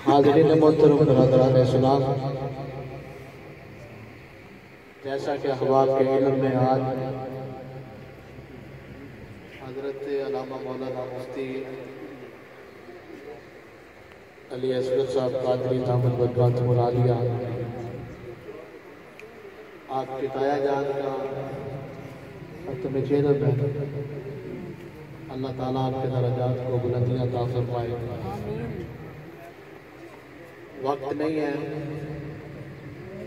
हाज़रीन मोहतरम बरदरान इस्लाम, जैसा कि अहबाब के इल्म में आज हज़रत अल्लामा मौलाना मुफ्ती अली असगर साहब कादरी दामद बरकातुहुल आलिया आपके ताया जान का खत्म चेहरे में अल्लाह ताला आपके दरजात को बुलंदियां अता फरमाए। वक्त नहीं है,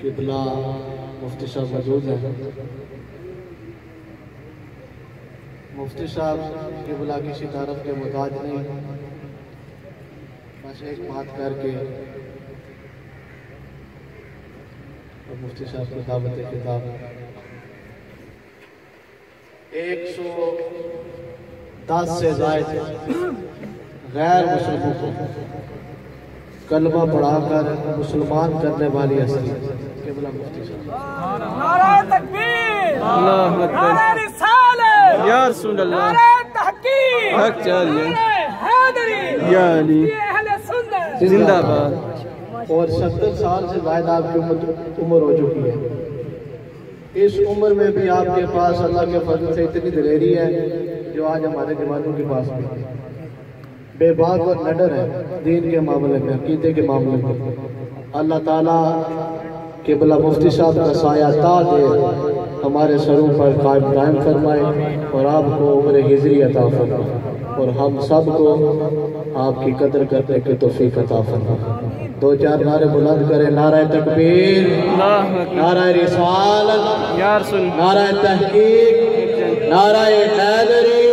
किबला मुफ्ती साहब मौजूद है। मुफ्ती साहब किबला किसी तारफ के मुताज नहीं, बस एक बात करके और मुफ्ती साहब की दावत किताब 110 से ज़ायद गैर मुस्लिमों को कलमा पढ़ाकर मुसलमान करने वाली हस्ती किबला मुफ्ती साहब। नारे तकबीर, अल्लाहु अकबर, नारे रिसालत, या रसूल अल्लाह, नारे तहकीक, हक चाहिए, हैदरी, या अली, अहले सुन्नत जिंदाबाद। और 70 साल से ज़ायद आपकी उम्र हो चुकी है। इस उम्र में भी आपके पास अल्लाह के फजल से इतनी दिलेरी है जो आज हमारे जवानों के पास नहीं है। बेबाक और नडर है दीन के मामले में, अकीदे के मामले में। अल्लाह ताला किबला मुफ्ती साहब का साया ता दे हमारे सरों पर कायम फरमाए और आपको उम्र हिजरी अता फरमाए और हम सब को आपकी कदर करने की तौफीक अता फरमाए। 2-4 नारे बुलंद करें। नारा तकबीर, नारा रिसालत, नारा तहकीक, नारा हैदरी,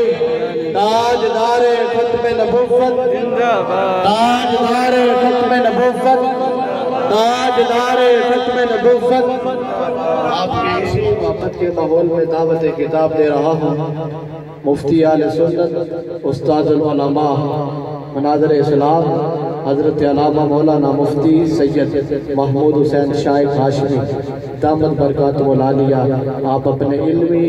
ताजदारे खत्म नबुव्वत जिंदाबाद, ताजदारे खत्म नबुव्वत, ताजदारे खत्म नबुव्वत। आपके इसी मोहब्बत के माहौल में दावत किताब दे रहा हूँ। मुफ्ती आले सुन्नत उस्तादुल उलमा मनाज़िर इस्लाम हज़रत अल्लामा मौलाना मुफ्ती सैयद महमूद हुसैन शाइख हाशमी दामद बरकातुहुल आलिया, आप अपने इल्मी